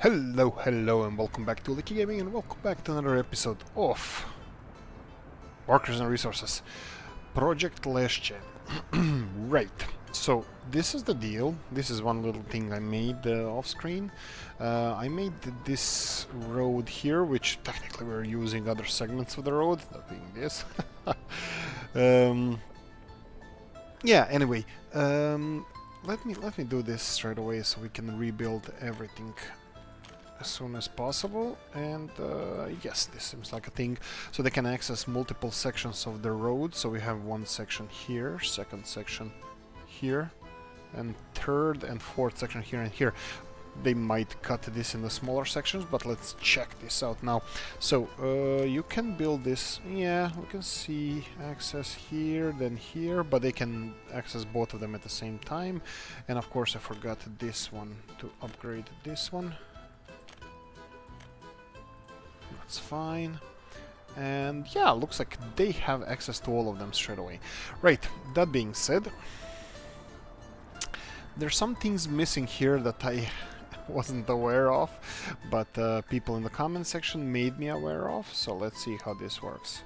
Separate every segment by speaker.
Speaker 1: Hello, and welcome back to Oolykee Gaming, and welcome back to another episode of Workers and Resources Project Leszcie. Right, so this is the deal. This is one little thing I made off screen. I made this road here, which technically we're using other segments of the road, that being this. Yeah, anyway, let me do this straight away so we can rebuild everything as soon as possible. And yes, this seems like a thing, so they can access multiple sections of the road. So we have one section here, second section here, and third and fourth section here and here. They might cut this into smaller sections, but let's check this out now. So you can build this, yeah, we can see access here, then here, but they can access both of them at the same time. And of course I forgot this one, to upgrade this one. That's fine. And yeah, looks like they have access to all of them straight away. Right, that being said, there's some things missing here that I wasn't aware of, but people in the comment section made me aware of, so let's see how this works.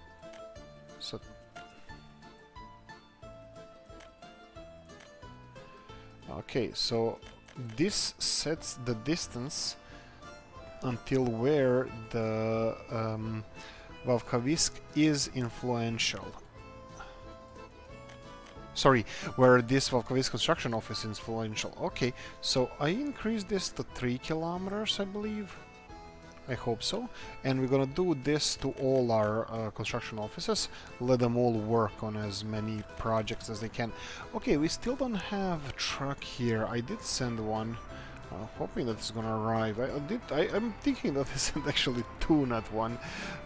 Speaker 1: So okay, so this sets the distance until where the Valkavisk is influential. Sorry, where this Valkavisk construction office is influential. Okay, so I increased this to 3 kilometers, I believe. I hope so. And we're gonna do this to all our construction offices. Let them all work on as many projects as they can. Okay, we still don't have a truck here. I did send one. Hoping that it's gonna arrive. I'm thinking that it's actually 2, not 1,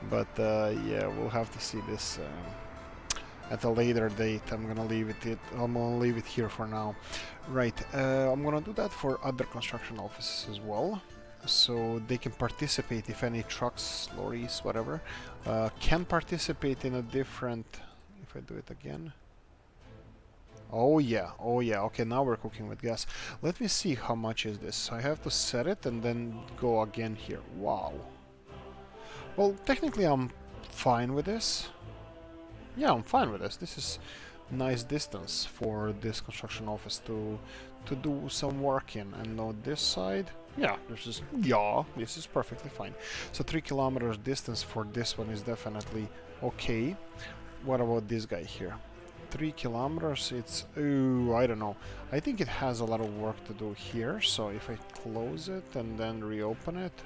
Speaker 1: but yeah, we'll have to see this at a later date. I'm gonna leave it here for now. Right, I'm gonna do that for other construction offices as well, so they can participate. If any trucks, lorries, whatever, can participate in a different. If I do it again. Oh yeah, okay, now we're cooking with gas. Let me see how much is this. I have to set it and then go again here. Wow. Well, technically I'm fine with this. Yeah, I'm fine with this. This is nice distance for this construction office to do some work in. And on this side, yeah, this is perfectly fine. So 3 kilometers distance for this one is definitely okay. What about this guy here? 3 kilometers, it's, ooh, I don't know. I think it has a lot of work to do here, so if I close it and then reopen it,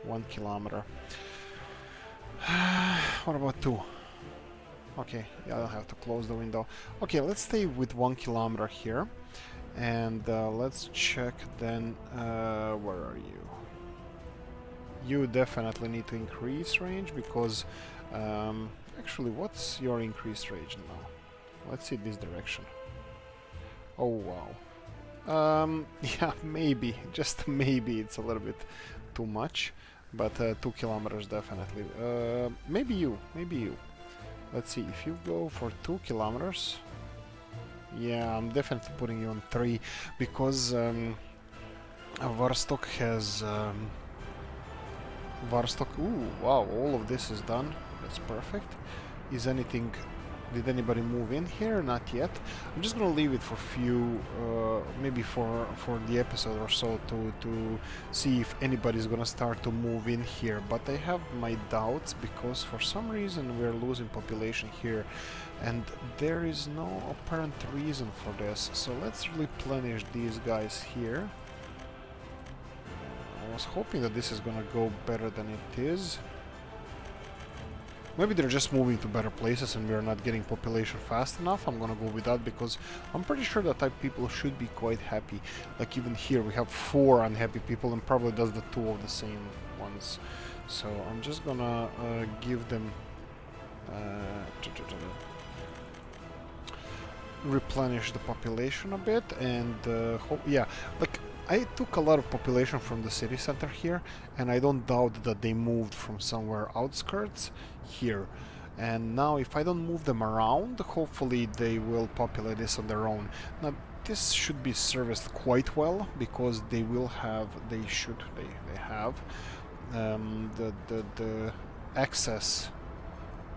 Speaker 1: 1 kilometer. What about 2? Okay, yeah, I don't have to close the window. Okay, let's stay with 1 kilometer here, and let's check then, where are you? You definitely need to increase range because, actually, what's your increased range now? Let's see this direction. Oh wow. Yeah, maybe, just maybe it's a little bit too much, but 2 kilometers definitely. Maybe you. Let's see, if you go for 2 kilometers, yeah, I'm definitely putting you on 3 because Varstok has Varstok. Ooh, wow, all of this is done. That's perfect. Did anybody move in here? Not yet. I'm just gonna leave it for few, maybe for the episode or so to see if anybody's gonna start to move in here. But I have my doubts because for some reason we're losing population here, and there is no apparent reason for this. So let's replenish these guys here. I was hoping that this is gonna go better than it is. Maybe they're just moving to better places and we're not getting population fast enough. I'm gonna go with that because I'm pretty sure that type people should be quite happy. Like even here we have 4 unhappy people and probably does the 2 of the same ones. So I'm just gonna give them replenish the population a bit and yeah, like I took a lot of population from the city center here, and I don't doubt that they moved from somewhere outskirts here. And now if I don't move them around, hopefully they will populate this on their own. Now this should be serviced quite well, because they will have, they have the access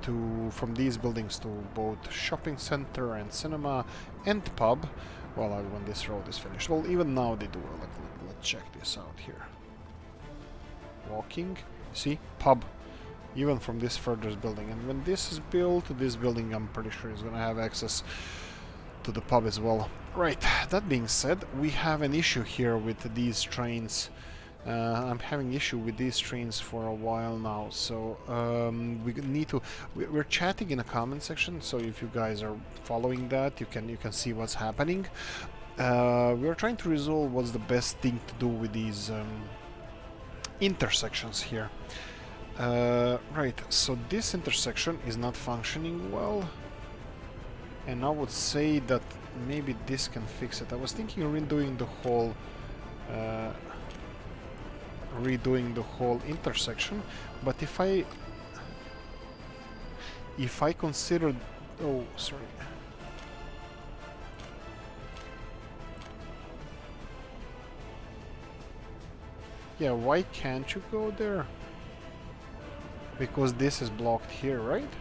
Speaker 1: to, from these buildings, to both shopping center and cinema and pub. Well, when this road is finished. Well, even now they do. Let's check this out here. Walking, see, pub, even from this furthest building. And when this is built, this building, I'm pretty sure, is gonna have access to the pub as well. Right, that being said, we have an issue here with these trains. I'm having issue with these trains for a while now, so we need to. We're chatting in a comment section, so if you guys are following that, you can see what's happening. We're trying to resolve what's the best thing to do with these intersections here. Right, so this intersection is not functioning well, and I would say that maybe this can fix it. I was thinking of redoing the whole intersection, but if I consider, oh sorry, yeah, why can't you go there? Because this is blocked here, right?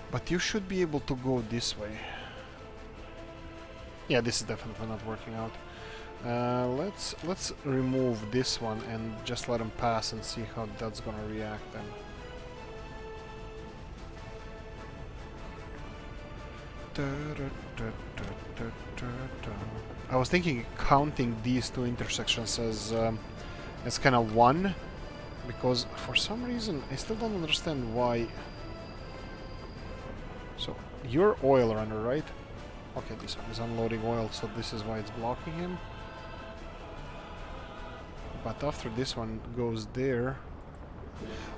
Speaker 1: But you should be able to go this way. Yeah, this is definitely not working out. Let's remove this one and just let him pass and see how that's gonna react then. I was thinking counting these two intersections as kind of one, because for some reason I still don't understand why. So you're oil runner, right? Okay, this one is unloading oil, so this is why it's blocking him. But after this one goes there...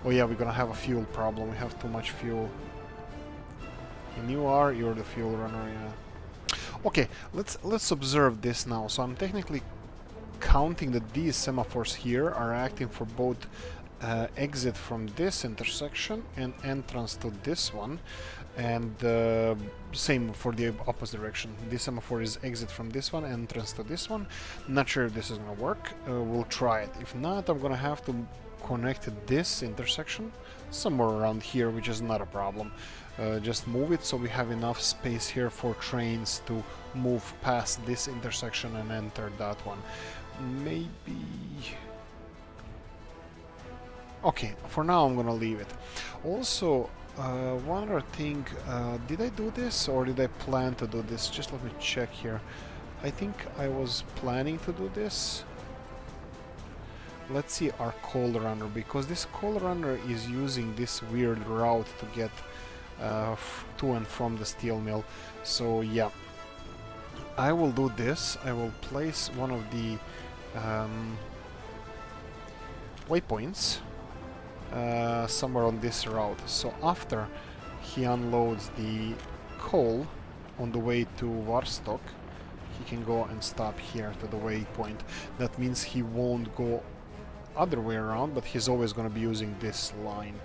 Speaker 1: Oh yeah, we're gonna have a fuel problem. We have too much fuel. And you're the fuel runner, yeah. Okay, let's observe this now. So I'm technically counting that these semaphores here are acting for both exit from this intersection and entrance to this one, and same for the opposite direction. This semaphore is exit from this one, entrance to this one. Not sure if this is gonna work. We'll try it. If not, I'm gonna have to connect this intersection somewhere around here, which is not a problem. Just move it so we have enough space here for trains to move past this intersection and enter that one. Maybe... Okay, for now I'm gonna leave it. Also, one other thing, did I do this or did I plan to do this? Just let me check here. I think I was planning to do this. Let's see our coal runner, because this coal runner is using this weird route to get to and from the steel mill. So yeah, I will do this. I will place one of the waypoints somewhere on this route. So after he unloads the coal on the way to Warstock, he can go and stop here to the waypoint. That means he won't go other way around, but he's always going to be using this line,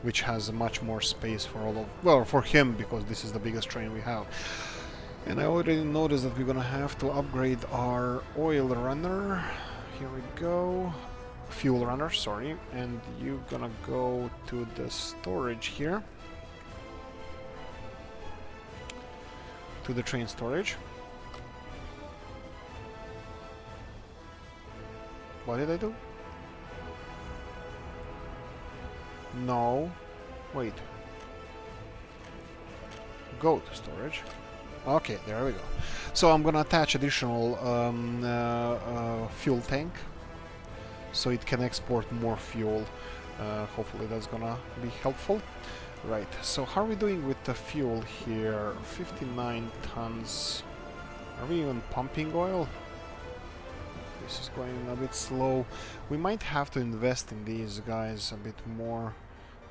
Speaker 1: which has much more space for all of, well, for him, because this is the biggest train we have. And I already noticed that we're going to have to upgrade our oil runner. Here we go. Fuel runner, sorry. And you're going to go to the storage here. To the train storage. What did I do? No. Wait. Go to storage. Okay, there we go. So I'm gonna attach additional fuel tank, so it can export more fuel. Hopefully that's gonna be helpful. Right, so how are we doing with the fuel here? 59 tons. Are we even pumping oil? This is going a bit slow. We might have to invest in these guys a bit more.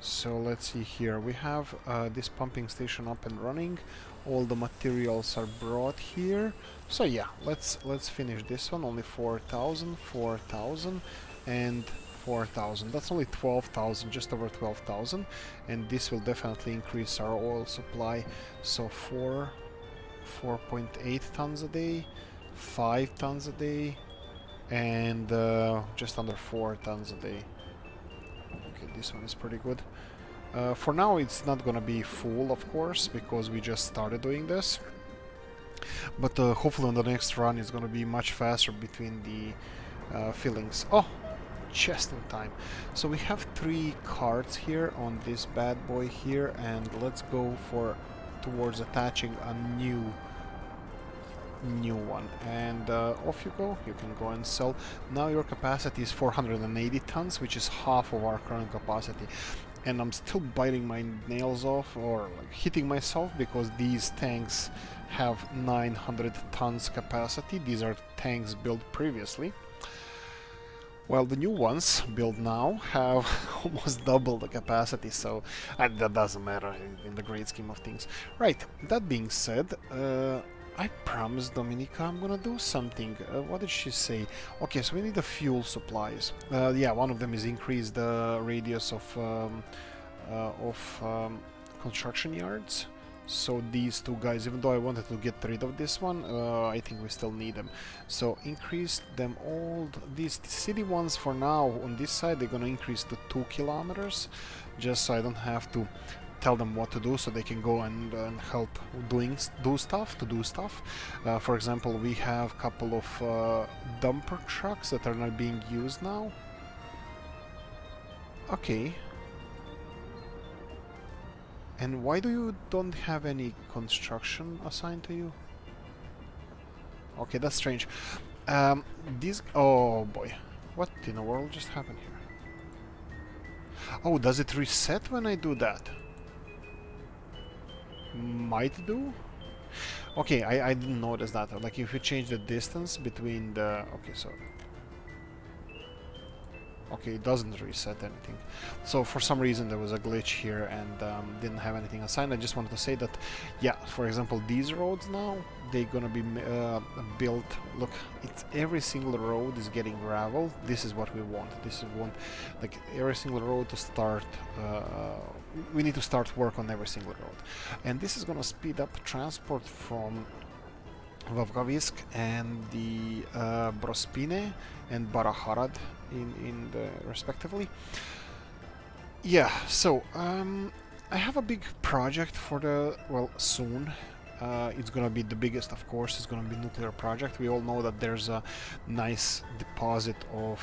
Speaker 1: So let's see here. We have this pumping station up and running. All the materials are brought here. So yeah, let's finish this one. Only 4,000, 4,000, and 4,000. That's only 12,000, just over 12,000, and this will definitely increase our oil supply. So 4.8 tons a day, 5 tons a day, and just under 4 tons a day. Okay, this one is pretty good. For now, it's not gonna be full, of course, because we just started doing this. But hopefully on the next run it's gonna be much faster between the fillings. Oh, just in time. So we have 3 carts here on this bad boy here, and let's go towards attaching a new one, and off you go. You can go and sell. Now your capacity is 480 tons, which is half of our current capacity, and I'm still biting my nails off, or like hitting myself, because these tanks have 900 tons capacity. These are tanks built previously, while the new ones built now have almost double the capacity, so that doesn't matter in the great scheme of things. Right, that being said, I promised Dominica I'm gonna do something. What did she say? Okay, so we need the fuel supplies. Yeah, one of them is increase the radius of construction yards. So these 2 guys, even though I wanted to get rid of this one, I think we still need them. So increase them all. These city ones for now on this side, they're gonna increase to 2 kilometers, just so I don't have to tell them what to do, so they can go and help do stuff. For example, we have a couple of dumper trucks that are not being used now. Okay. And why do you don't have any construction assigned to you? Okay, that's strange. These... Oh boy. What in the world just happened here? Oh, does it reset when I do that? Might do? Okay, I didn't notice that. Like, if you change the distance between the... Okay, so... Okay, it doesn't reset anything. So for some reason there was a glitch here and didn't have anything assigned. I just wanted to say that, yeah, for example, these roads now, they're gonna be built. Look, it's every single road is getting gravel. This is what we want. This is like every single road to start. We need to start work on every single road, and this is gonna speed up transport from Vavgavisk and the Brospine and Baraharad in the respectively. Yeah, so I have a big project for the, well, soon. It's gonna be the biggest, of course. It's gonna be nuclear project. We all know that there's a nice deposit of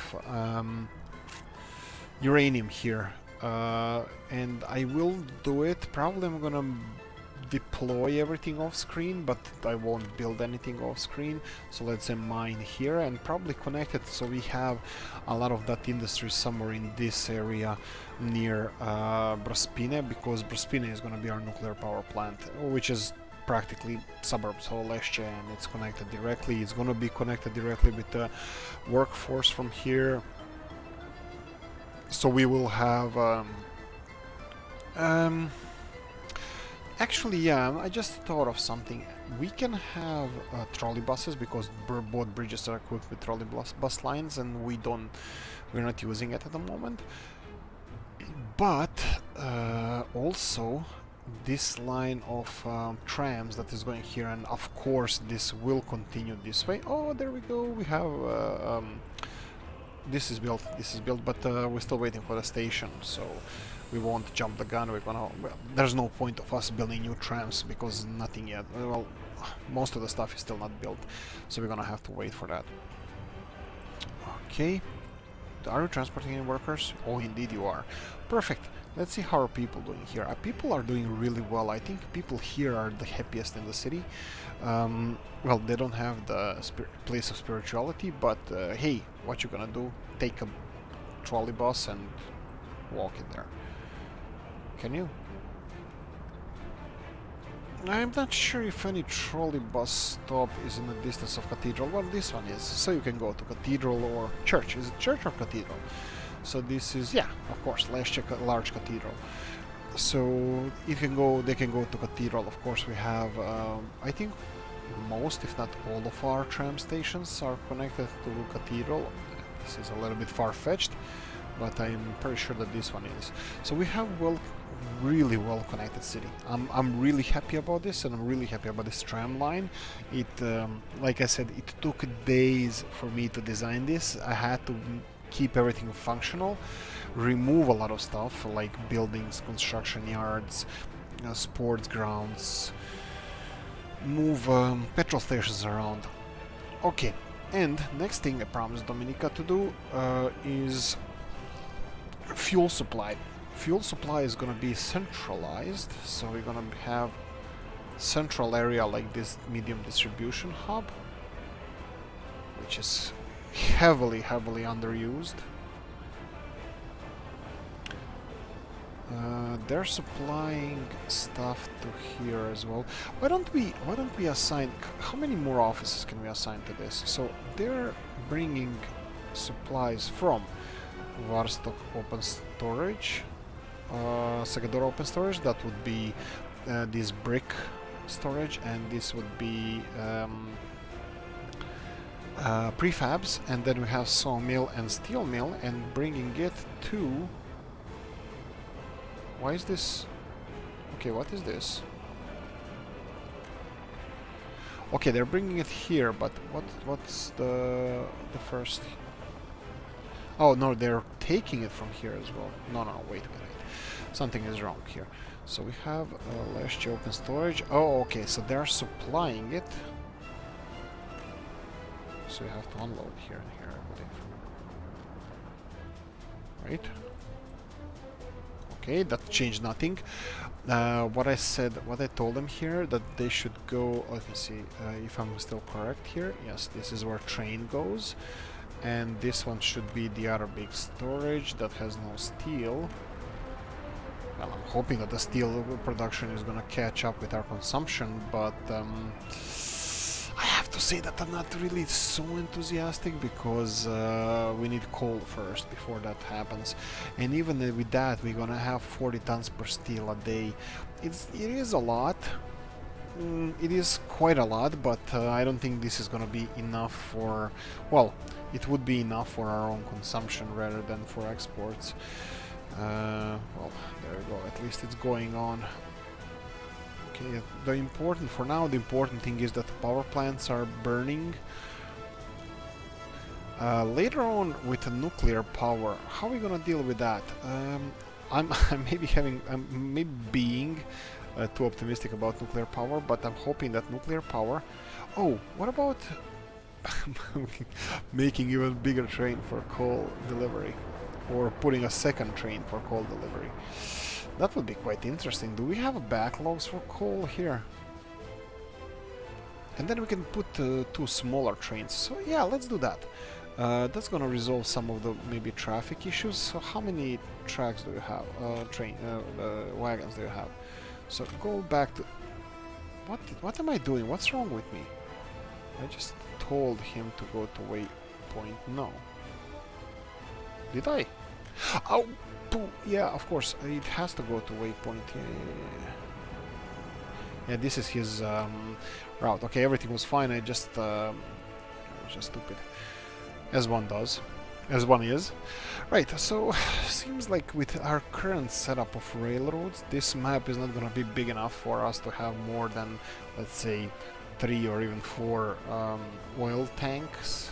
Speaker 1: uranium here, and I will do it. Probably I'm gonna deploy everything off screen, but I won't build anything off screen. So let's say mine here and probably connect it, so we have a lot of that industry somewhere in this area near Brospine, because Brospine is going to be our nuclear power plant, which is practically suburbs of Leszcie, and it's connected directly. It's going to be connected directly with the workforce from here, so we will have actually, yeah, I just thought of something. We can have trolley buses, because both bridges are equipped with trolley bus lines, and we're not using it at the moment. But also this line of trams that is going here, and of course this will continue this way. Oh, there we go. We have this is built, but we're still waiting for the station, so we won't jump the gun. We're gonna... Well, there's no point of us building new trams, because nothing yet. Well, most of the stuff is still not built, so we're gonna have to wait for that. Okay. Are you transporting any workers? Oh, indeed you are. Perfect. Let's see how our people doing here. Our people are doing really well. I think people here are the happiest in the city. Well, they don't have the place of spirituality, but hey, what you gonna do? Take a trolley bus and walk in there. Can you? I'm not sure if any trolley bus stop is in the distance of Cathedral. Well, this one is, so you can go to Cathedral or church. Is it church or Cathedral? So this is, yeah, of course, Leszcie, large cathedral. So it can go, they can go to Cathedral. Of course, we have, I think, most, if not all, of our tram stations are connected to Cathedral. This is a little bit far-fetched, but I'm pretty sure that this one is. So we have really well connected city. I'm really happy about this, and I'm really happy about this tram line. It, like I said, it took days for me to design this. I had to keep everything functional, remove a lot of stuff like buildings, construction yards, sports grounds, move petrol stations around. Okay, and next thing I promised Dominica to do is fuel supply. Fuel supply is gonna be centralized, so we're gonna have central area like this medium distribution hub, which is heavily underused. They're supplying stuff to here as well. Why don't we assign? How many more offices can we assign to this? So they're bringing supplies from Varstock Open Storage, Sagador Open Storage. That would be this brick storage, and this would be prefabs, and then we have sawmill and steel mill, and bringing it to. Why is this? Okay, what is this? Okay, they're bringing it here, but what's the first? Oh no, they're taking it from here as well. No, wait. Something is wrong here. So we have Leszcie Open Storage. Oh, okay, so they're supplying it. So you have to unload here and here, I believe. Right? Okay, that changed nothing. What I told them here, that they should go, let me see if I'm still correct here. Yes, this is where train goes. And this one should be the other big storage that has no steel. Well, I'm hoping that the steel production is gonna catch up with our consumption, but I have to say that I'm not really so enthusiastic, because we need coal first before that happens, and even with that we're gonna have 40 tons per steel a day. It is a lot. It is quite a lot, but I don't think this is gonna be enough for, well, it would be enough for our own consumption rather than for exports. Well, there we go, at least it's going on. Okay, the important thing is that the power plants are burning. Later on with the nuclear power, how are we gonna deal with that? I'm maybe being too optimistic about nuclear power, but I'm hoping that nuclear power. Oh, what about making even bigger train for coal delivery, or putting a second train for coal delivery? That would be quite interesting. Do we have backlogs for coal here? And then we can put 2 smaller trains. So yeah, let's do that. That's gonna resolve some of the maybe traffic issues. So how many tracks do you have? Wagons do you have? So go back to... What am I doing? What's wrong with me? I just told him to go to waypoint. No. Did I? Oh! Yeah, of course, it has to go to waypoint. Yeah, this is his route. Okay, everything was fine. I was just stupid, as one does, as one is. Right. So seems like with our current setup of railroads, this map is not gonna be big enough for us to have more than, let's say, 3 or even 4 oil tanks,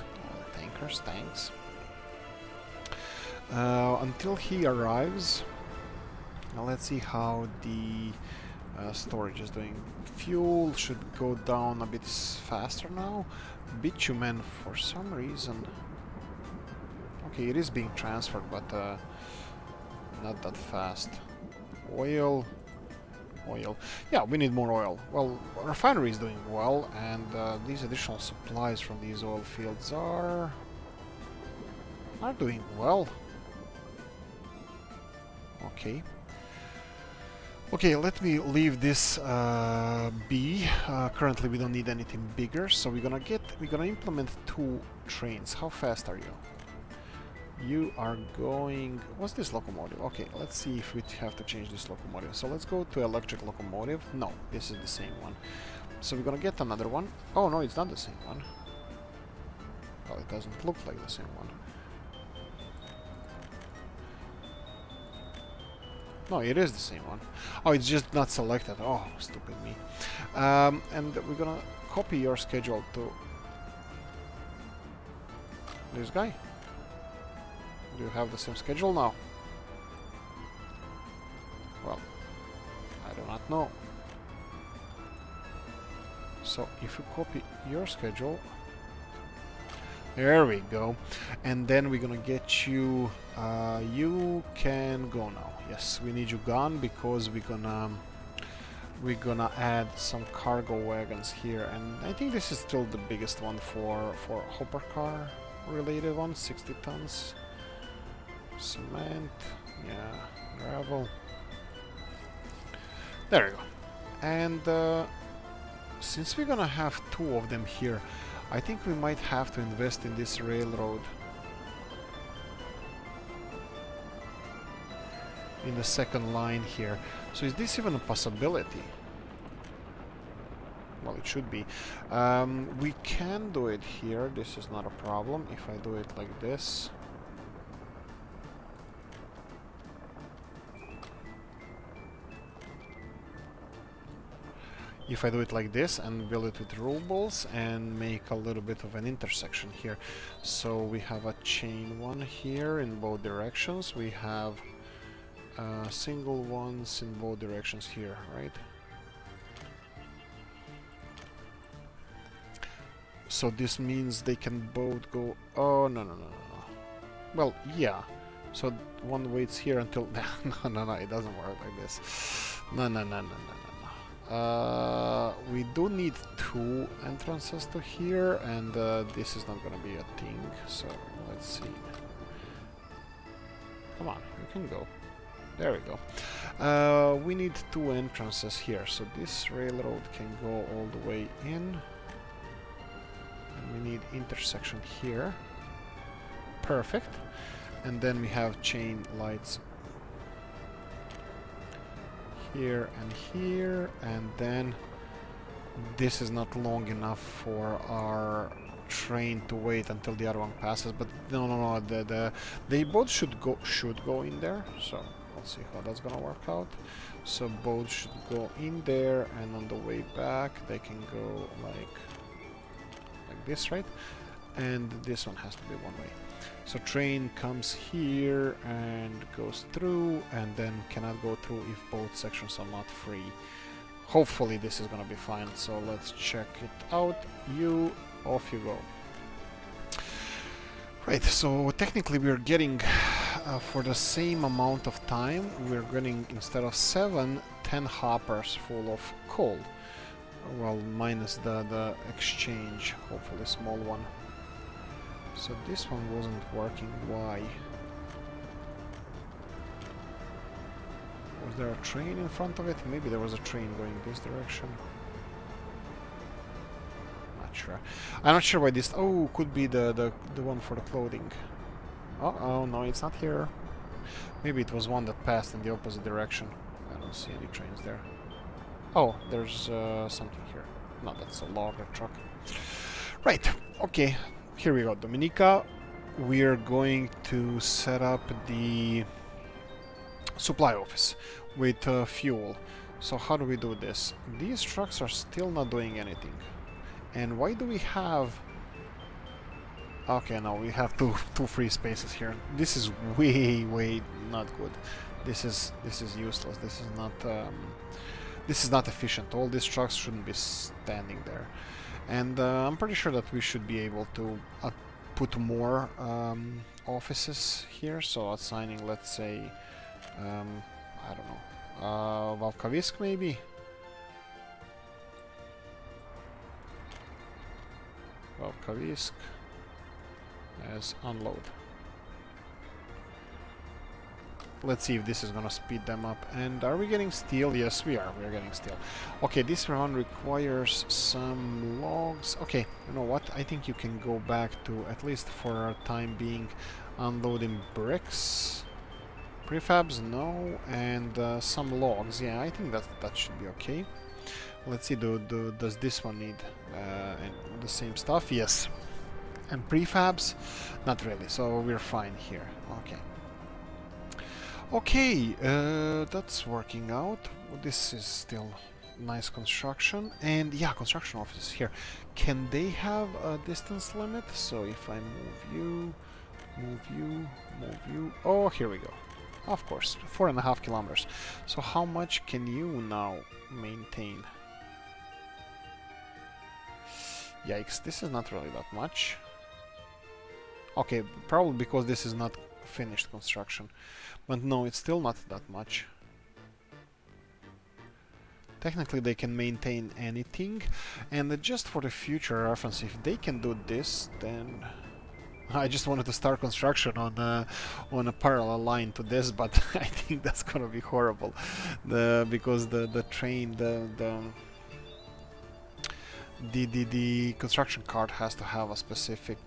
Speaker 1: tanks. Until he arrives, let's see how the storage is doing. Fuel should go down a bit faster now. Bitumen, for some reason... Okay, it is being transferred, but not that fast. Oil. Yeah, we need more oil. Well, refinery is doing well, and these additional supplies from these oil fields are doing well. Okay, let me leave this be. Currently we don't need anything bigger, so we're gonna implement 2 trains. How fast are you? You are going... What's this locomotive? Okay, let's see if we have to change this locomotive. So let's go to electric locomotive. No, this is the same one. So we're gonna get another one. Oh no, it's not the same one. Well, it doesn't look like the same one. No, it is the same one. Oh, it's just not selected. Oh, stupid me. And we're gonna copy your schedule to this guy. Do you have the same schedule now? Well, I do not know. So if you copy your schedule, there we go, and then we're gonna get you. You can go now. Yes, we need you gone because we're gonna add some cargo wagons here, and I think this is still the biggest one for hopper car related one. 60 tons. Cement, yeah, gravel. There we go. And since we're gonna have two of them here, I think we might have to invest in this railroad. In the second line here. So is this even a possibility? Well, it should be. We can do it here. This is not a problem if I do it like this. If I do it like this and build it with rubles and make a little bit of an intersection here. So we have a chain one here in both directions. We have single ones in both directions here, right? So this means they can both go... Oh, no. Well, yeah. So one waits here until... No, it doesn't work like this. No. We do need two entrances to here, and this is not gonna be a thing, so let's see. Come on, you can go. There we go. We need two entrances here, so this railroad can go all the way in. And we need intersection here. Perfect. And then we have chain lights here and here, and then this is not long enough for our train to wait until the other one passes, but no, they both should go in there. So let's see how that's gonna work out. So both should go in there, and on the way back they can go like this, right? And this one has to be one way. So train comes here and goes through, and then cannot go through if both sections are not free. Hopefully this is gonna be fine, so let's check it out. Off you go. Right, so technically we're getting, for the same amount of time, we're getting, instead of 7, 10 hoppers full of coal. Well, minus the exchange, hopefully small one. So this one wasn't working. Why? Was there a train in front of it? Maybe there was a train going this direction. Not sure. I'm not sure why this... Oh, could be the one for the clothing. Oh, no, it's not here. Maybe it was one that passed in the opposite direction. I don't see any trains there. Oh, there's something here. No, that's a logger truck. Right, okay. Here we go, Dominica. We're going to set up the supply office with fuel. So how do we do this? These trucks are still not doing anything. And why do we have... Okay, no, we have two free spaces here. This is way not good. This is useless. This is not efficient. All these trucks shouldn't be standing there. And I'm pretty sure that we should be able to put more offices here. So assigning, let's say, I don't know, Valkavisk maybe? Valkavisk as unload. Let's see if this is gonna speed them up. And are we getting steel? Yes, we are. We're getting steel. Okay, this round requires some logs. Okay, you know what? I think you can go back to, at least for our time being, unloading bricks. Prefabs, no. And some logs. Yeah, I think that should be okay. Let's see, does this one need the same stuff? Yes. And prefabs? Not really, so we're fine here. Okay. Okay, that's working out. This is still nice construction. And yeah, construction offices here. Can they have a distance limit? So if I move you, move you, move you... Oh, here we go. Of course, 4.5 kilometers. So how much can you now maintain? Yikes, this is not really that much. Okay, probably because this is not finished construction. But no, it's still not that much. Technically they can maintain anything, and just for the future reference, if they can do this, then... I just wanted to start construction on a parallel line to this, but I think that's gonna be horrible, because the train, the construction cart has to have a specific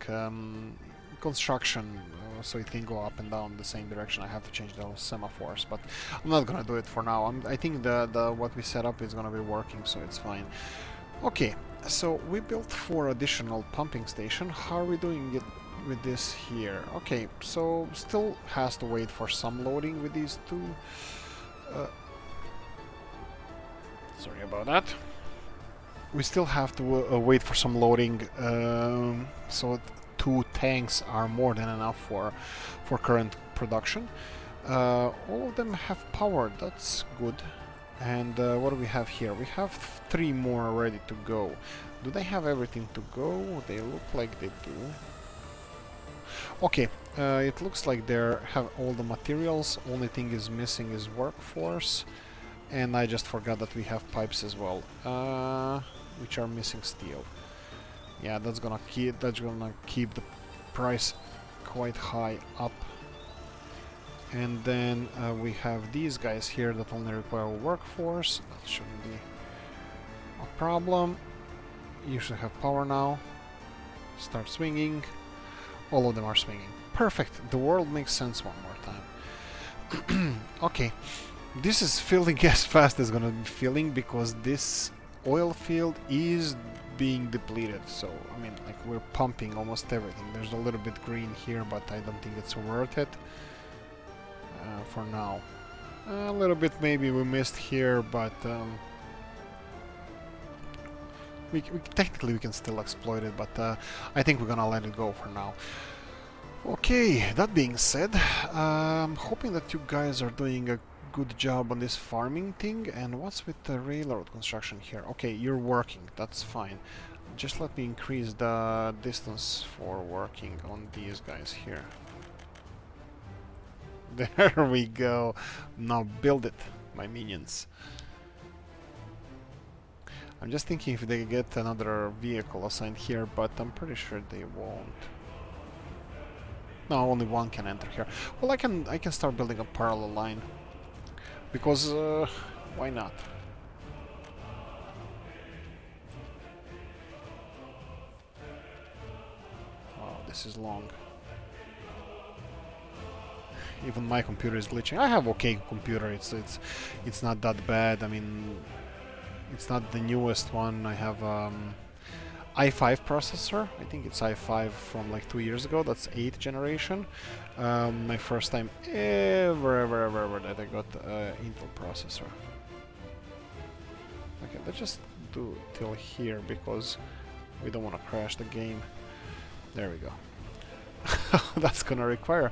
Speaker 1: construction, so it can go up and down the same direction. I have to change those semaphores, but I'm not gonna do it for now. I think the what we set up is gonna be working, so it's fine. Okay, so we built 4 additional pumping station. How are we doing it with this here? Okay, so still has to wait for some loading with these 2. Sorry about that. We still have to wait for some loading, so 2 tanks are more than enough for current production. All of them have power, that's good. And what do we have here? We have 3 more ready to go. Do they have everything to go? They look like they do. Okay, it looks like they have all the materials. Only thing is missing is workforce. And I just forgot that we have pipes as well, which are missing steel. Yeah, that's gonna keep the price quite high up. And then we have these guys here that only require workforce. That shouldn't be a problem. You should have power now. Start swinging. All of them are swinging. Perfect. The world makes sense one more time. Okay. This is filling as fast as gonna be filling, because this oil field is being depleted. So, I mean, like, we're pumping almost everything. There's a little bit green here, but I don't think it's worth it for now. A little bit maybe we missed here, but technically we can still exploit it, but I think we're gonna let it go for now. Okay, that being said, I'm hoping that you guys are doing a good job on this farming thing. And what's with the railroad construction here? Okay, you're working, that's fine. Just let me increase the distance for working on these guys here. There we go. Now build it, my minions. I'm just thinking if they get another vehicle assigned here, but I'm pretty sure they won't. No, only 1 can enter here. Well, I can start building a parallel line, because why not? Oh, this is long. Even my computer is glitching. I have okay computer. It's not that bad. I mean, it's not the newest one. I have i5 processor. I think it's i5 from like 2 years ago. That's 8th generation. My first time ever that I got Intel processor. Okay, let's just do till here because we don't want to crash the game. There we go. That's gonna require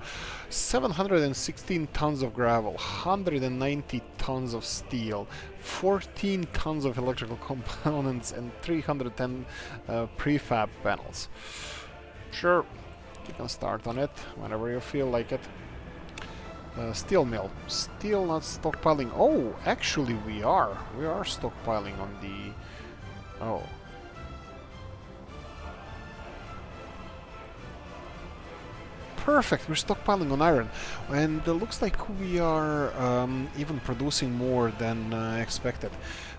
Speaker 1: 716 tons of gravel, 190 tons of steel, 14 tons of electrical components, and 310 prefab panels. Sure, you can start on it whenever you feel like it. Steel mill. Still not stockpiling. Oh, actually we are. We are stockpiling on the... Oh. Perfect, we're stockpiling on iron, and it looks like we are even producing more than expected.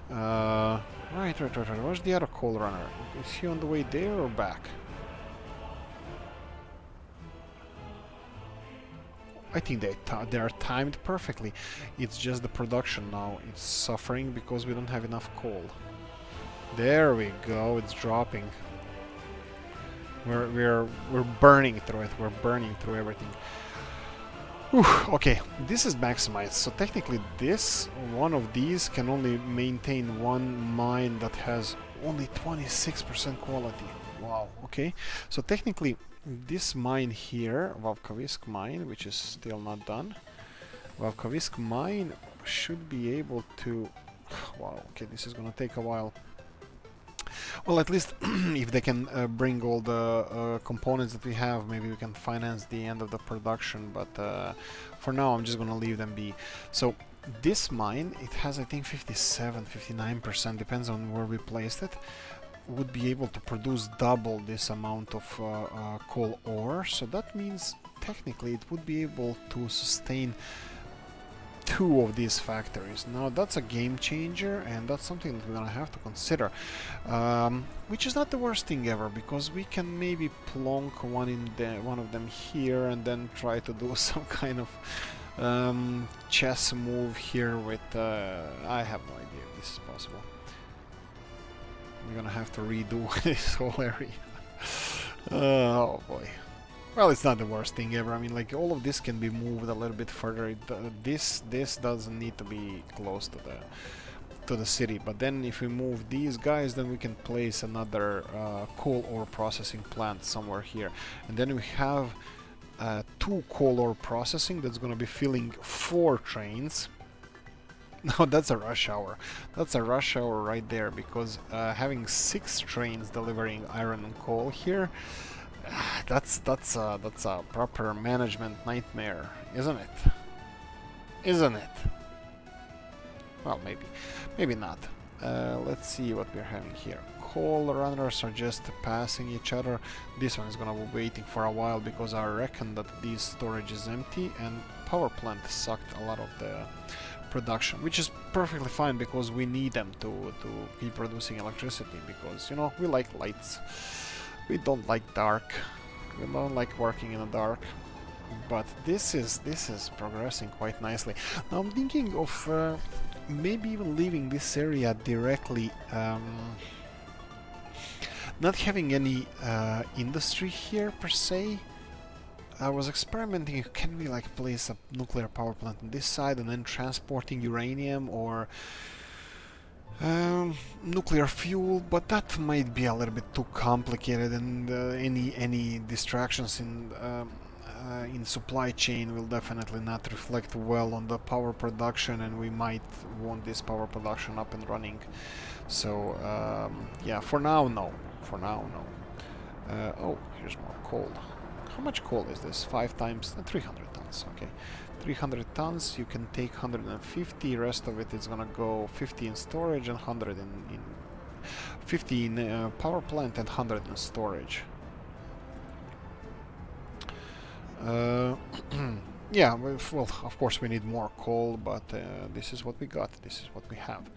Speaker 1: Right. Where's the other coal runner? Is he on the way there or back? I think they are timed perfectly. It's just the production now. It's suffering because we don't have enough coal. There we go, it's dropping. We're burning through it. We're burning through everything. Whew, okay, this is maximized, so technically this, one of these can only maintain one mine that has only 26% quality. Wow, okay. So technically this mine here, Vavkavisk mine, which is still not done, Vavkavisk mine should be able to... Wow, okay, this is gonna take a while. Well, at least if they can bring all the components that we have, maybe we can finance the end of the production, but for now I'm just gonna leave them be. So this mine, it has I think 57, 59%, depends on where we placed it, would be able to produce double this amount of coal ore, so that means technically it would be able to sustain 2 of these factories. Now that's a game changer, and that's something that we're gonna have to consider, which is not the worst thing ever, because we can maybe plonk one of them here and then try to do some kind of chess move here with I have no idea if this is possible. We're gonna have to redo this whole area. Oh boy. Well, it's not the worst thing ever. I mean, like, all of this can be moved a little bit further. This doesn't need to be close to the city. But then, if we move these guys, then we can place another coal ore processing plant somewhere here, and then we have 2 coal ore processing that's going to be filling 4 trains. Now that's a rush hour. That's a rush hour right there, because having 6 trains delivering iron and coal here. That's a proper management nightmare, isn't it? Isn't it? Well, maybe not. Let's see what we're having here. Coal runners are just passing each other. This one is gonna be waiting for a while because I reckon that this storage is empty, and power plant sucked a lot of the production, which is perfectly fine because we need them to keep producing electricity, because, you know, we like lights. We don't like dark. We don't like working in the dark. But this is progressing quite nicely. Now I'm thinking of maybe even leaving this area directly, not having any industry here per se. I was experimenting, can we like place a nuclear power plant on this side and then transporting uranium or nuclear fuel, but that might be a little bit too complicated, and any distractions in supply chain will definitely not reflect well on the power production, and we might want this power production up and running. So yeah, for now no. For now no. Oh, here's more coal. How much coal is this? 5 times 300 tons. Okay. 300 tons, you can take 150, rest of it is gonna go 50 in storage and 100 in 50 in power plant and 100 in storage. Yeah, well, of course we need more coal, but this is what we got, this is what we have.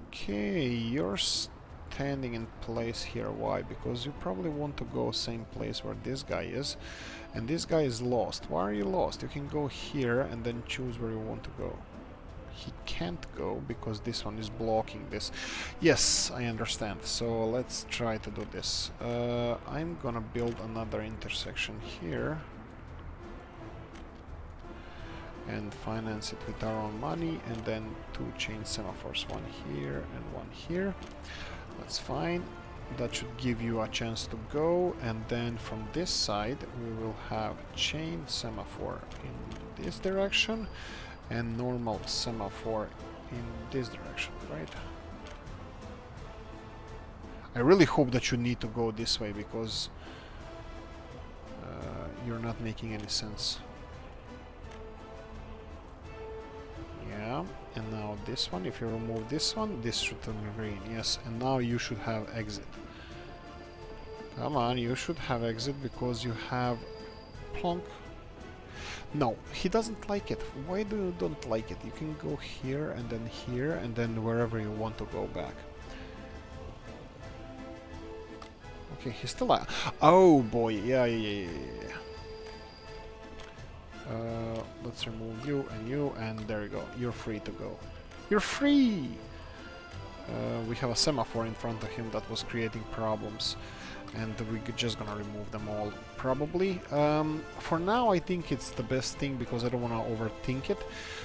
Speaker 1: Okay, you're standing in place here. Why? Because you probably want to go same place where this guy is, and this guy is lost. Why are you lost? You can go here and then choose where you want to go. He can't go because this one is blocking this. Yes, I understand. So let's try to do this. I'm gonna build another intersection here and finance it with our own money, and then 2 chain semaphores, 1 here and 1 here. That's fine. That should give you a chance to go, and then from this side we will have chain semaphore in this direction and normal semaphore in this direction, right? I really hope that you need to go this way, because you're not making any sense. Yeah, and now this one, if you remove this one, this should turn green. Yes, and now you should have exit. Come on, you should have exit because you have plonk. No, he doesn't like it. Why do you don't like it? You can go here and then wherever you want to go back. Okay, he's still out. Oh boy, yeah. Let's remove you, and there you go. You're free to go. You're free! We have a semaphore in front of him that was creating problems. and we're just gonna remove them all, probably. For now, I think it's the best thing because I don't want to overthink it.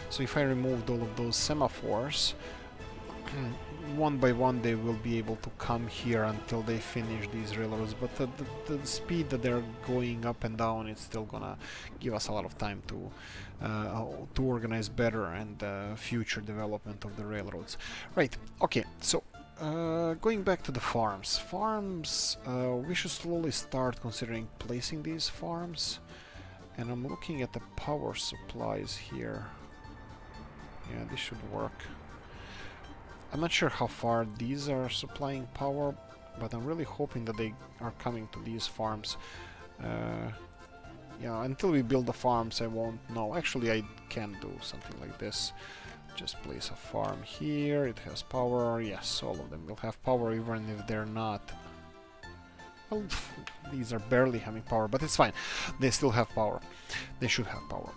Speaker 1: So if I removed all of those semaphores, one by one they will be able to come here until they finish these railroads, but the speed that they're going up and down, it's still gonna give us a lot of time to organize better and future development of the railroads. Right, okay, so going back to the farms. We should slowly start considering placing these farms, and I'm looking at the power supplies here. Yeah, this should work. I'm not sure how far these are supplying power, but I'm really hoping that they are coming to these farms. Yeah, until we build the farms, I won't know. Actually, I can do something like this. Just place a farm here. It has power. Yes, all of them will have power, even if they're not. Well, these are barely having power, but it's fine. They still have power. They should have power.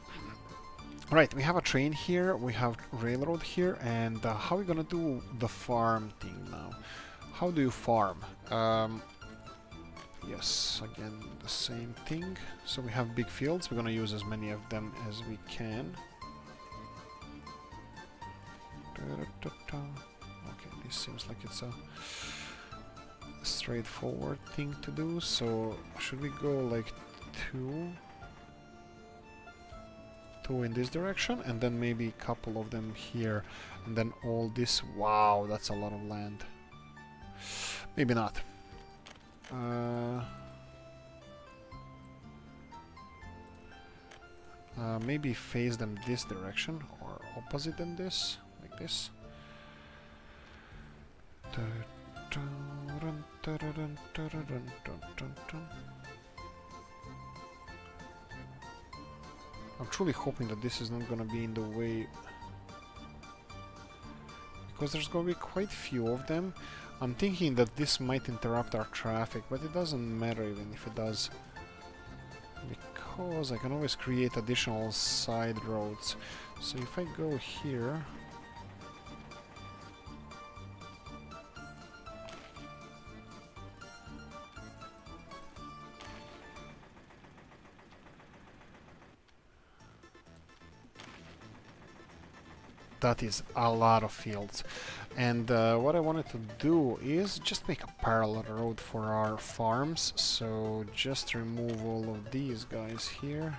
Speaker 1: Right, we have a train here, we have railroad here, and how are we gonna do the farm thing now? How do you farm? Yes, again, the same thing. So we have big fields, we're gonna use as many of them as we can. Okay, this seems like it's a straightforward thing to do, so should we go like two in this direction, and then maybe a couple of them here, and then all this. Wow, that's a lot of land. Maybe not. Maybe face them this direction, or opposite than this, like this. I'm truly hoping that this is not gonna be in the way, because there's gonna be quite few of them. I'm thinking that this might interrupt our traffic, but it doesn't matter even if it does, because I can always create additional side roads. So if I go here, that is a lot of fields. And what I wanted to do is just make a parallel road for our farms. So just remove all of these guys here.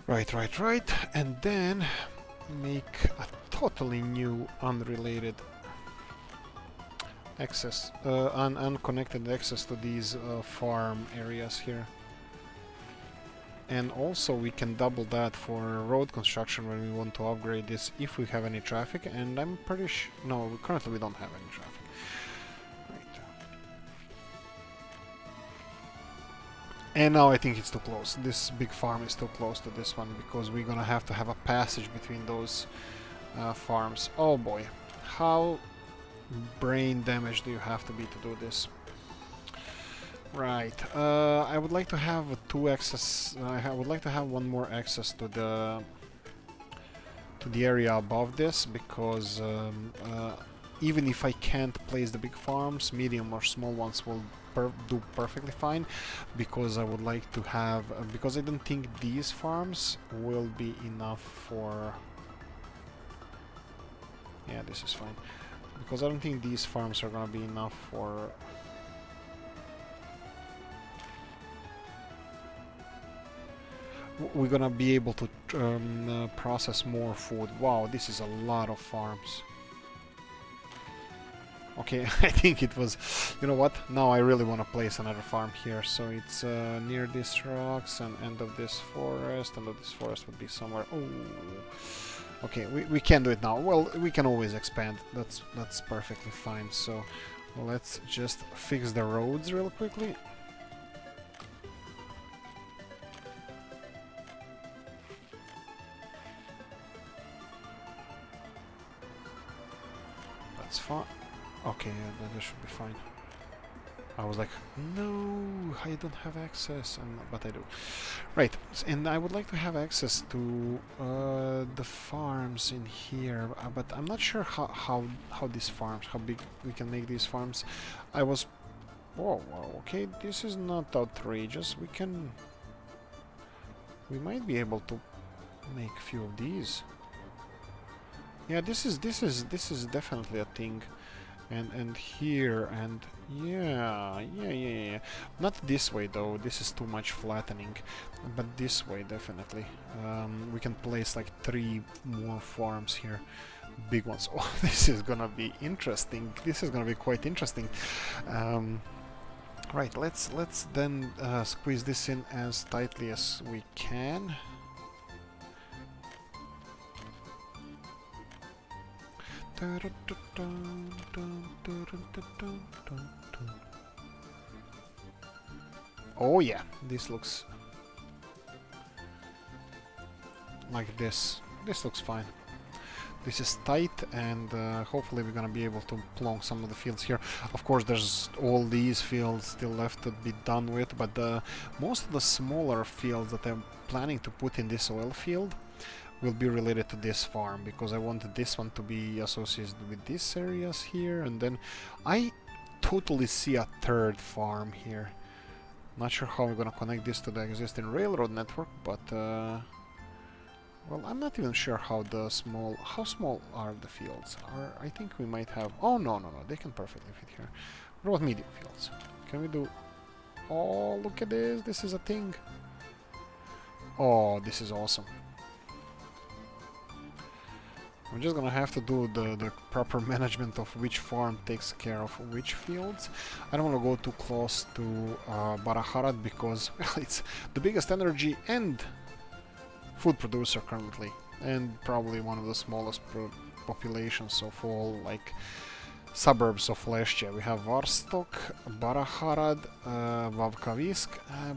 Speaker 1: Right. And then make a totally new unrelated access, unconnected access to these farm areas here. And also we can double that for road construction when we want to upgrade this if we have any traffic, and I'm pretty sure... No, currently we don't have any traffic. Right. And now I think it's too close. This big farm is too close to this one, because we're gonna have to have a passage between those farms. Oh boy, how brain damage do you have to be to do this? Right. I would like to have two access. I would like to have one more access to the area above this, because even if I can't place the big farms, medium or small ones will do perfectly fine, because I would like to have, because I don't think these farms will be enough for... Yeah, this is fine. Because I don't think these farms are gonna be enough for... We're gonna be able to process more food. Wow, this is a lot of farms. Okay, I think it was... You know what? Now I really want to place another farm here. So it's near these rocks and end of this forest. End of this forest would be somewhere... Oh... Okay, we can do it now. Well, we can always expand. That's perfectly fine. So let's just fix the roads real quickly. That's fine. Okay, yeah, that should be fine. I was like, no, I don't have access, but I do. Right, and I would like to have access to the farms in here, but I'm not sure how these farms, how big we can make these farms. I was, oh, wow, okay, this is not outrageous. We might be able to make a few of these. Yeah, this is definitely a thing. And here, and yeah. Not this way though, this is too much flattening, but this way definitely. We can place like 3 more farms here, big ones. Oh, this is gonna be interesting. This is gonna be quite interesting. Right, let's then squeeze this in as tightly as we can. Oh yeah, this looks like this. This looks fine. This is tight, and hopefully we're gonna be able to plonk some of the fields here. Of course, there's all these fields still left to be done with, but most of the smaller fields that I'm planning to put in this oil field will be related to this farm, because I wanted this one to be associated with these areas here, and then I totally see a 3rd farm here. Not sure how we're gonna connect this to the existing railroad network, but well, I'm not even sure how small are the fields. I think we might have, oh no, they can perfectly fit here. What about medium fields? Can we do, oh, look at this is a thing. Oh, this is awesome. I'm just gonna have to do the proper management of which farm takes care of which fields. I don't want to go too close to Baraharat, because, well, it's the biggest energy and food producer currently, and probably one of the smallest populations of all, like, suburbs of Leszcie. We have Varstok, Baraharad, Vavkavisk,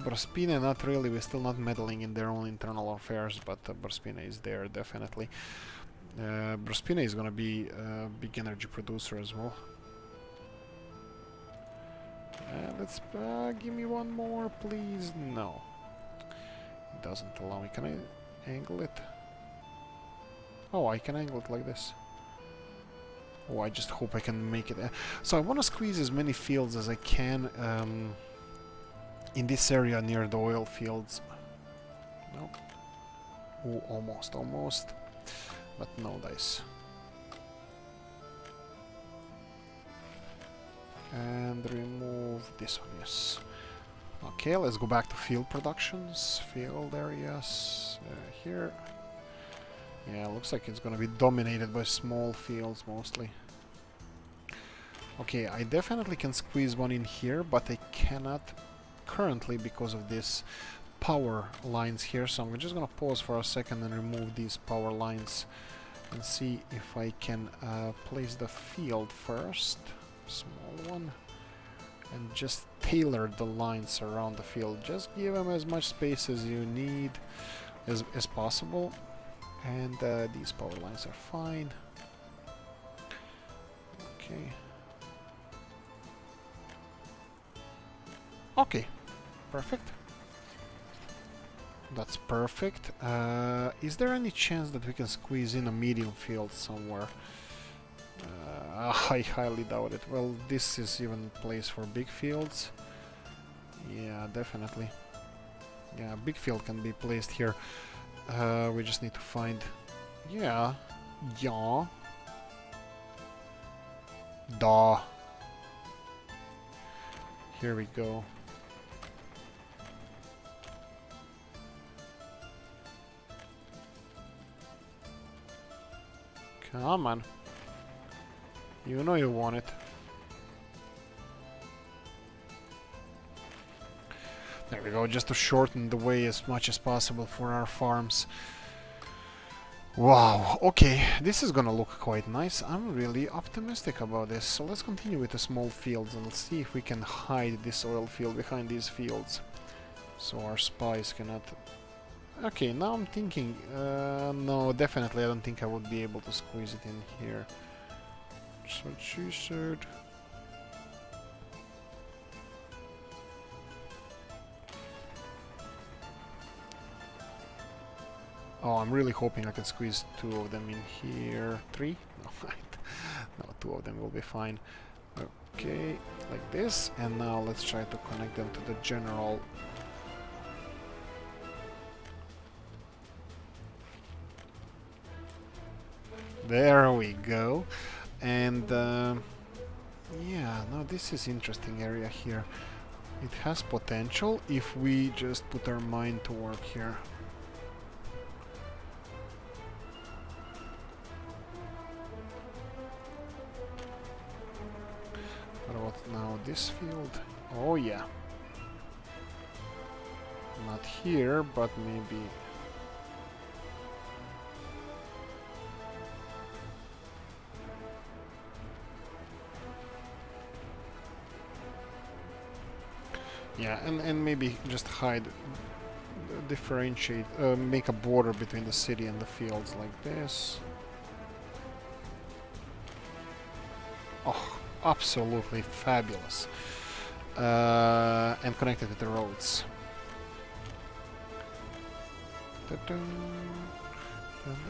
Speaker 1: Brspine, not really, we're still not meddling in their own internal affairs, but Brspine is there, definitely. Brspine is gonna be a big energy producer as well. Let's give me one more, please. No, it doesn't allow me. Can I angle it? Oh, I can angle it like this. Oh, I just hope I can make it. So I want to squeeze as many fields as I can in this area near the oil fields. No. Oh, almost. But no dice. And remove this one, yes. Okay, let's go back to field productions, field areas, here. Yeah, looks like it's gonna be dominated by small fields mostly. Okay, I definitely can squeeze one in here, but I cannot currently because of this power lines here, so I'm just gonna pause for a second and remove these power lines and see if I can place the field first, small one, and just tailor the lines around the field. Just give them as much space as you need as possible, and these power lines are fine. Okay, perfect. That's perfect. Is there any chance that we can squeeze in a medium field somewhere? I highly doubt it. Well, this is even a place for big fields. Yeah, definitely. Yeah, big field can be placed here. We just need to find... Yeah. Da. Here we go. Come on. You know you want it. There we go, just to shorten the way as much as possible for our farms. Wow, okay, this is gonna look quite nice. I'm really optimistic about this. So let's continue with the small fields and let's see if we can hide this oil field behind these fields. So our spies cannot... Okay, now I'm thinking... no, definitely I don't think I would be able to squeeze it in here. That's what she said. Oh, I'm really hoping I can squeeze 2 of them in here. 3? No, no, 2 of them will be fine. Okay, like this. And now let's try to connect them to the general. There we go. And yeah, now this is interesting area here. It has potential if we just put our mind to work here. What about now this field? Oh yeah. Not here, but maybe... Yeah, and maybe just hide, differentiate, make a border between the city and the fields like this. Oh, absolutely fabulous. And connect it with the roads.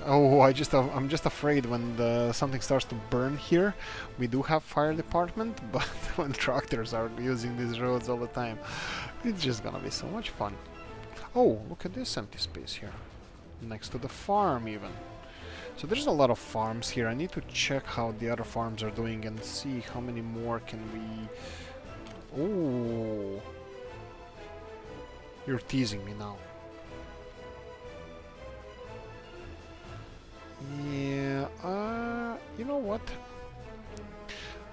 Speaker 1: Oh, I'm just afraid when something starts to burn here. We do have fire department, but when tractors are using these roads all the time, it's just gonna be so much fun. Oh, look at this empty space here, next to the farm even. So there's a lot of farms here. I need to check how the other farms are doing and see how many more can we... Oh, you're teasing me now. Yeah, you know what?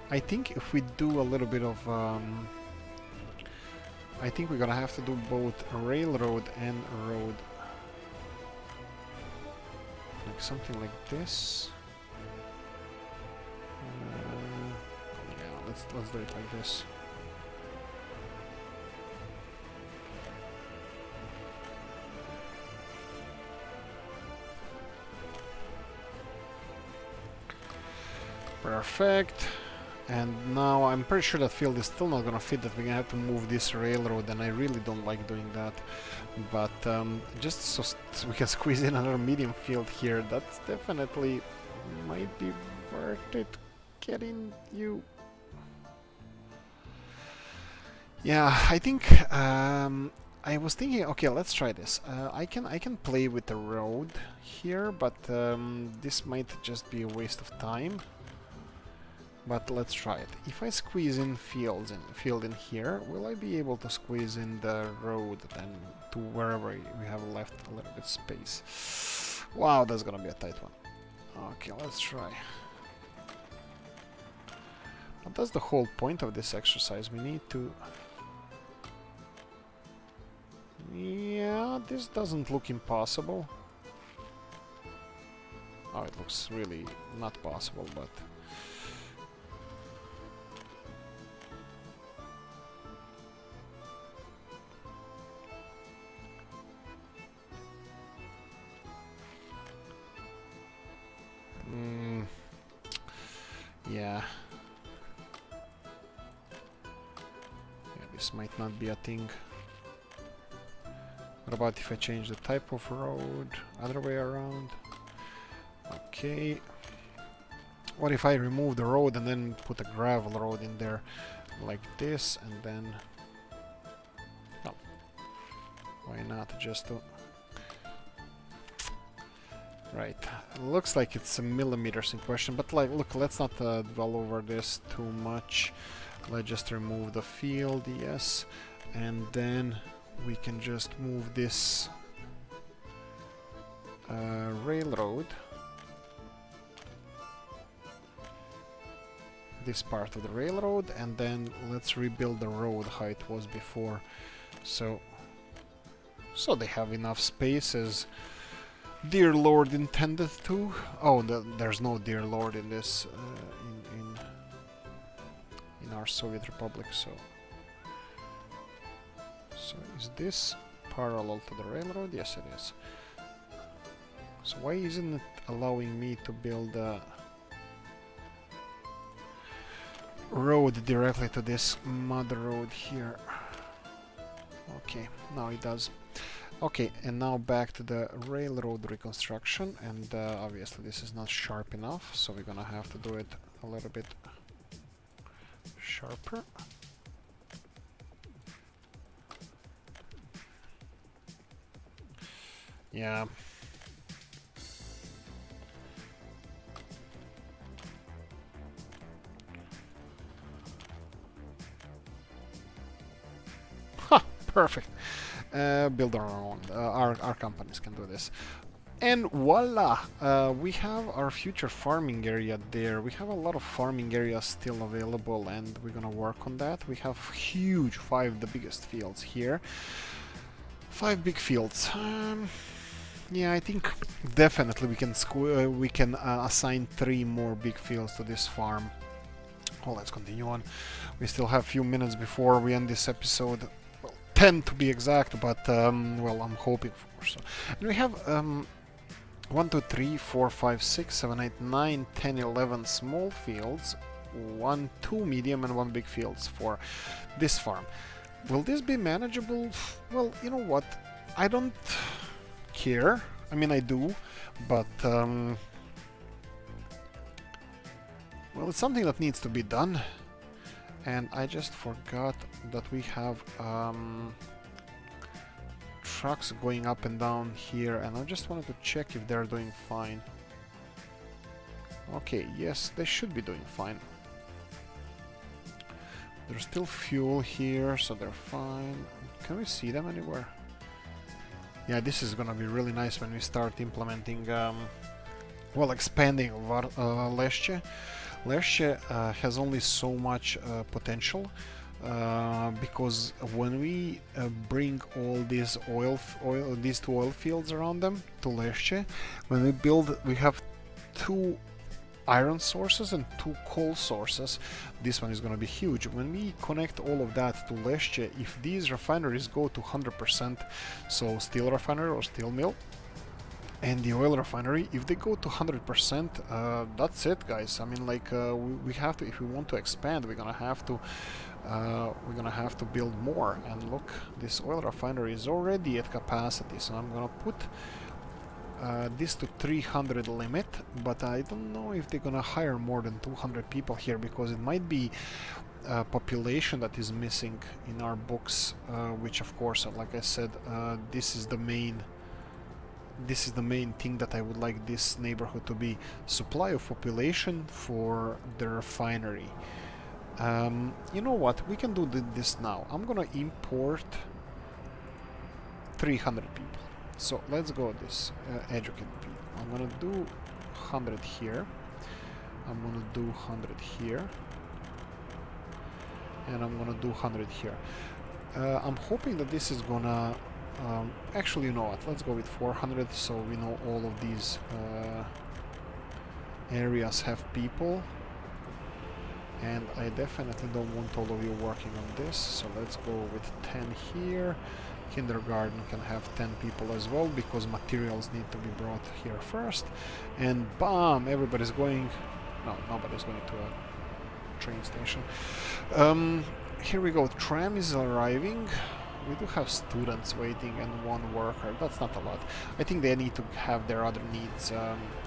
Speaker 1: I think if we do a little bit of, I think we're gonna have to do both a railroad and a road. Like something like this. Yeah, let's do it like this. Perfect. And now I'm pretty sure that field is still not gonna fit, that we're gonna have to move this railroad, and I really don't like doing that. But just so we can squeeze in another medium field here, that's definitely might be worth it getting you. Yeah, I think I was thinking, okay, let's try this. I can play with the road here, but this might just be a waste of time. But let's try it. If I squeeze in field in here, will I be able to squeeze in the road then to wherever we have left a little bit space? Wow, that's gonna be a tight one. Okay, let's try. But that's the whole point of this exercise. We need to... Yeah, this doesn't look impossible. Oh, it looks really not possible, but... Yeah. Yeah, this might not be a thing. What about if I change the type of road? Other way around? Okay. What if I remove the road and then put a gravel road in there? Like this, and then... No. Why not just to... Right, looks like it's millimeters in question, but like, look, let's not dwell over this too much. Let's just remove the field, yes, and then we can just move this railroad, this part of the railroad, and then let's rebuild the road how it was before. So they have enough spaces. Dear Lord intended to. Oh, there's no Dear Lord in this in our Soviet Republic. So is this parallel to the railroad? Yes, it is. So why isn't it allowing me to build a road directly to this mud road here? Okay, now it does. Okay, and now back to the railroad reconstruction, and obviously this is not sharp enough, so we're gonna have to do it a little bit sharper. Yeah. Ha! Perfect. Build our own. Our companies can do this. And voila! We have our future farming area there. We have a lot of farming areas still available, and we're gonna work on that. We have huge, the biggest fields here. 5 big fields. Yeah, I think definitely we can assign 3 more big fields to this farm. Well, let's continue on. We still have a few minutes before we end this episode. Well, 10 to be exact, but well, I'm hoping for so. And we have 1, 2, 3, 4, 5, 6, 7, 8, 9, 10, 11 small fields, 1, 2 medium, and 1 big fields for this farm. Will this be manageable? Well, you know what? I don't care. I mean, I do, but well, it's something that needs to be done. And I just forgot that we have trucks going up and down here, and I just wanted to check if they're doing fine. Okay, yes, they should be doing fine. There's still fuel here, so they're fine. Can we see them anywhere? Yeah, this is gonna be really nice when we start implementing, well, expanding Leszcie. Leszcie has only so much potential, because when we bring all these these 2 oil fields around them to Leszcie, when we build, we have 2 iron sources and 2 coal sources. This one is going to be huge. When we connect all of that to Leszcie, if these refineries go to 100%, so steel refinery or steel mill, and the oil refinery, if they go to 100%, that's it, guys. I mean, like, we have to, if we want to expand, we're gonna have to build more. And look, this oil refinery is already at capacity, so I'm gonna put this to 300 limit, but I don't know if they're gonna hire more than 200 people here, because it might be population that is missing in our books, which of course, like I said, this is the main thing that I would like this neighborhood to be: supply of population for the refinery. You know what, we can do this now. I'm gonna import 300 people. So let's go this educate people. I'm gonna do 100 here. I'm gonna do 100 here. And I'm gonna do 100 here. I'm hoping that this is gonna... actually, you know what? Let's go with 400, so we know all of these areas have people. And I definitely don't want all of you working on this, so let's go with 10 here. Kindergarten can have 10 people as well, because materials need to be brought here first. And bam! Everybody's going... No, nobody's going to a train station. Here we go. Tram is arriving. We do have students waiting and 1 worker. That's not a lot. I think they need to have their other needs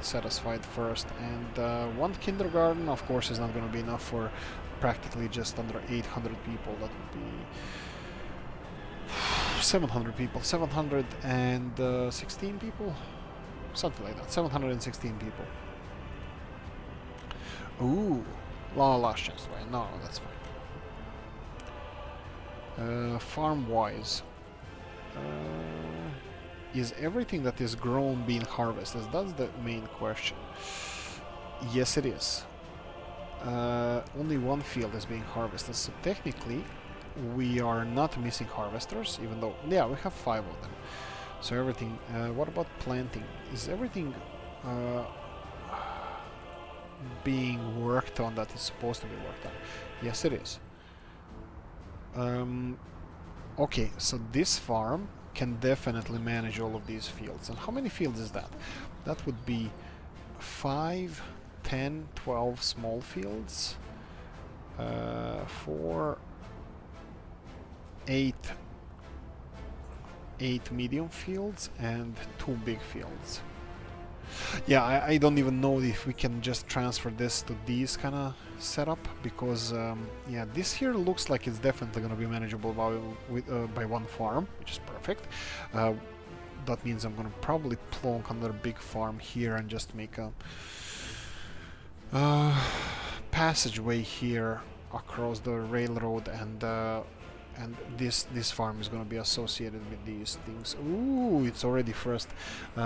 Speaker 1: satisfied first. And 1 kindergarten, of course, is not going to be enough for practically just under 800 people. That would be 700 people. 716 people? Something like that. 716 people. Ooh. Last chance. No, that's fine. Farm-wise, is everything that is grown being harvested? That's the main question. Yes, it is. Only 1 field is being harvested, so technically we are not missing harvesters, even though, yeah, we have 5 of them. So everything... what about planting? Is everything being worked on that is supposed to be worked on? Yes, it is. Okay, so this farm can definitely manage all of these fields. And how many fields is that? That would be 5, 10, 12 small fields, 4, 8 8 medium fields and 2 big fields. Yeah, I don't even know if we can just transfer this to these kind of setup, because yeah, this here looks like it's definitely going to be manageable by one farm, which is perfect. That means I'm going to probably plonk another big farm here and just make a passageway here across the railroad, and this farm is going to be associated with these things. Ooh, it's already first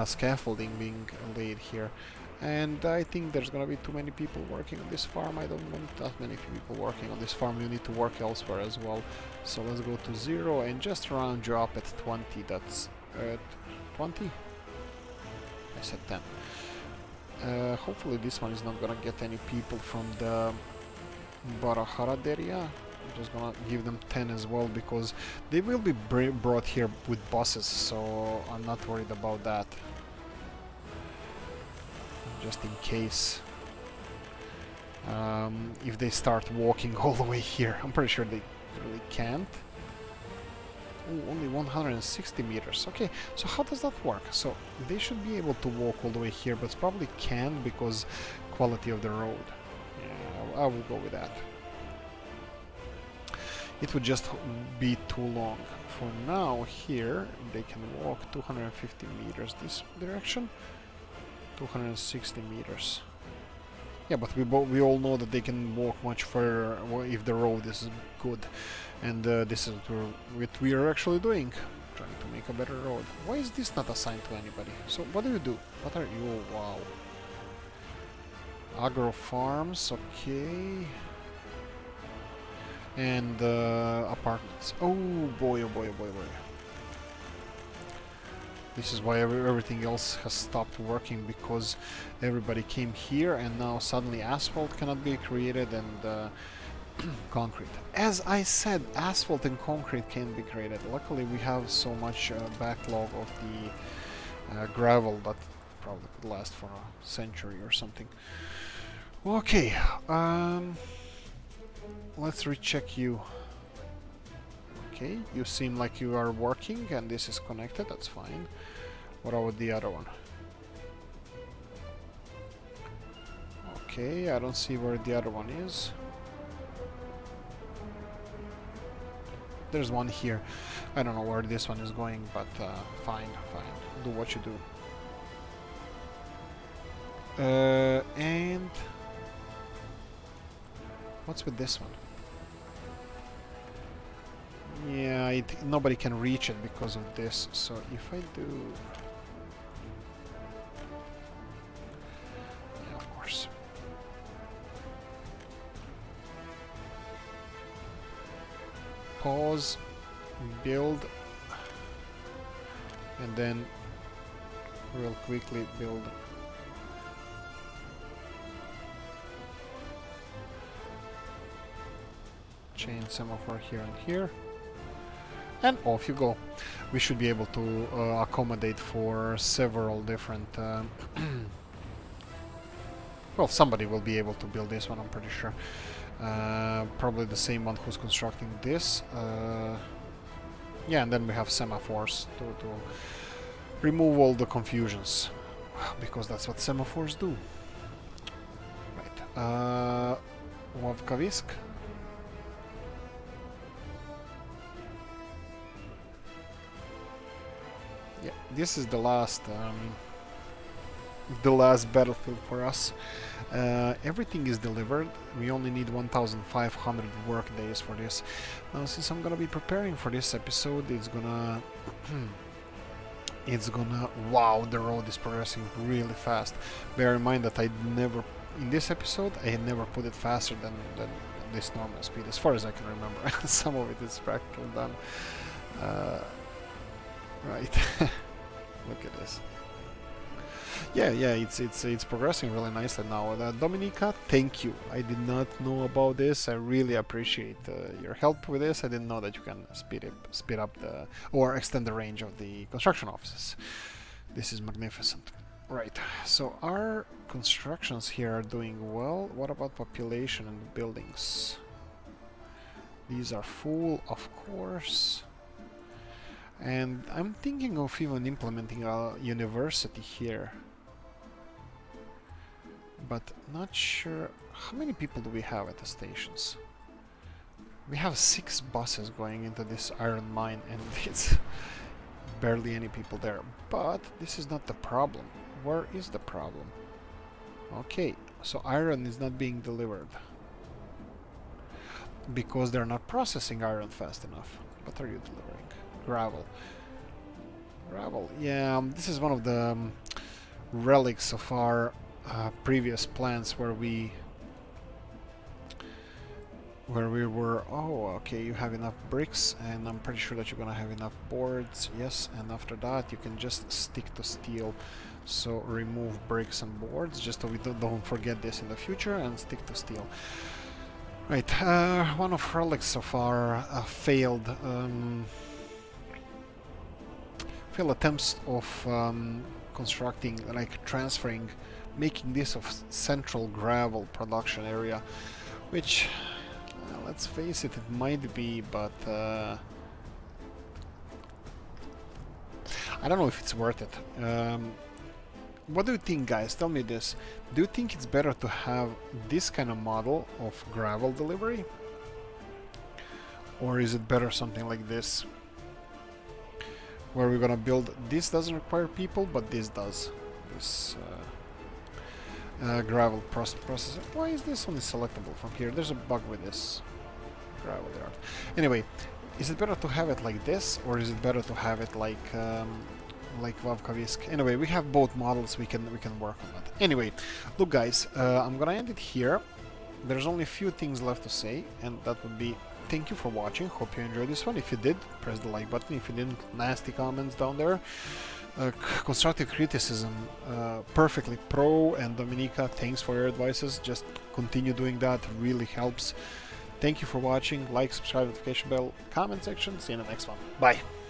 Speaker 1: scaffolding being laid here, and I think there's going to be too many people working on this farm. I don't want that many people working on this farm. You need to work elsewhere as well. So let's go to 0 and just round you up at 20. That's 20? I said 10. Hopefully this one is not gonna get any people from the Baraharat area. I'm just gonna give them 10 as well, because they will be brought here with buses, so I'm not worried about that. Just in case. If they start walking all the way here. I'm pretty sure they really can't. Ooh, only 160 meters. Okay, so how does that work? So they should be able to walk all the way here, but probably can't because quality of the road. Yeah, I will go with that. It would just be too long. For now, here they can walk 250 meters this direction, 260 meters. Yeah, but we all know that they can walk much further if the road is good, and this is what we are actually doing, trying to make a better road. Why is this not assigned to anybody? So what do you do? What are you? Oh, wow. Agro farms, okay. And apartments. Oh boy, oh boy, oh boy, oh boy. This is why everything else has stopped working, because everybody came here and now suddenly asphalt cannot be created, and concrete. As I said, asphalt and concrete can be created. Luckily we have so much backlog of the gravel that probably could last for a century or something. Okay, let's recheck you. Okay, you seem like you are working and this is connected, that's fine. What about the other one? Okay, I don't see where the other one is. There's one here. I don't know where this one is going, but fine, fine. Do what you do. And what's with this one? Yeah, nobody can reach it because of this. So if I do... Yeah, of course. Pause, build, and then real quickly build. Chain semaphore here and here. And off you go. We should be able to accommodate for several different... well, somebody will be able to build this one, I'm pretty sure. Probably the same one who's constructing this. Yeah, and then we have semaphores to remove all the confusions. Because that's what semaphores do. Right. Ławkowisk. Yeah, this is the last battlefield for us. Everything is delivered. We only need 1,500 work days for this. Now, since I'm gonna be preparing for this episode, it's gonna wow, the road is progressing really fast. Bear in mind that in this episode I never put it faster than this normal speed, as far as I can remember. Some of it is practically done. Right. Look at this. Yeah, it's progressing really nicely now. Dominica, thank you. I did not know about this. I really appreciate your help with this. I didn't know that you can speed up the or extend the range of the construction offices. This is magnificent. Right. So our constructions here are doing well. What about population and buildings? These are full, of course. And I'm thinking of even implementing a university here. But not sure... How many people do we have at the stations? We have 6 buses going into this iron mine, and it's barely any people there. But this is not the problem. Where is the problem? Okay, so iron is not being delivered. Because they're not processing iron fast enough. What are you delivering? Gravel. Gravel, yeah, this is one of the relics of our previous plans where we were, oh, okay, you have enough bricks, and I'm pretty sure that you're gonna have enough boards, yes, and after that you can just stick to steel. So remove bricks and boards, just so we don't forget this in the future, and stick to steel. Right, one of relics of our failed attempts of constructing, like transferring, making this of central gravel production area, which, let's face it, it might be, but I don't know if it's worth it. What do you think, guys? Tell me this. Do you think it's better to have this kind of model of gravel delivery? Or is it better something like this? Where we're gonna build... This doesn't require people, but this does. This gravel processor. Why is this only selectable from here? There's a bug with this gravel yard. Anyway, is it better to have it like this, or is it better to have it like Vavkavisk? Anyway, we have both models. We can work on that. Anyway, look, guys, I'm gonna end it here. There's only a few things left to say, and that would be thank you for watching. Hope you enjoyed this one. If you did, press the like button. If you didn't, nasty comments down there. Constructive criticism, perfectly pro, and Dominika, thanks for your advices. Just continue doing that, really helps. Thank you for watching. Like, subscribe, notification bell, comment section. See you in the next one. Bye.